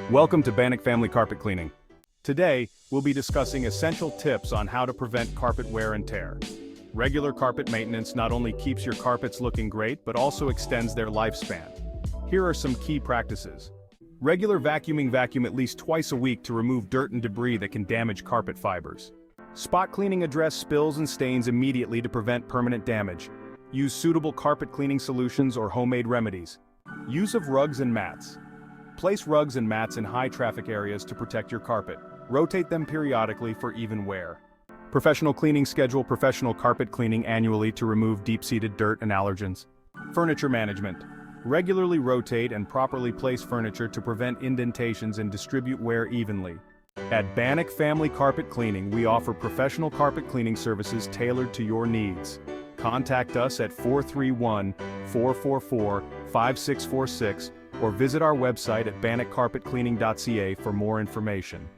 Welcome to Bannik Family Carpet Cleaning. Today, we'll be discussing essential tips on how to prevent carpet wear and tear. Regular carpet maintenance not only keeps your carpets looking great, but also extends their lifespan. Here are some key practices. Regular vacuuming. Vacuum at least twice a week to remove dirt and debris that can damage carpet fibers. Spot cleaning. Address spills and stains immediately to prevent permanent damage. Use suitable carpet cleaning solutions or homemade remedies. Use of rugs and mats. Place rugs and mats in high-traffic areas to protect your carpet. Rotate them periodically for even wear. Professional cleaning. Schedule professional carpet cleaning annually to remove deep-seated dirt and allergens. Furniture management. Regularly rotate and properly place furniture to prevent indentations and distribute wear evenly. At Bannik Family Carpet Cleaning, we offer professional carpet cleaning services tailored to your needs. Contact us at 431-444-5646 or visit our website at bannikcarpetcleaning.ca for more information.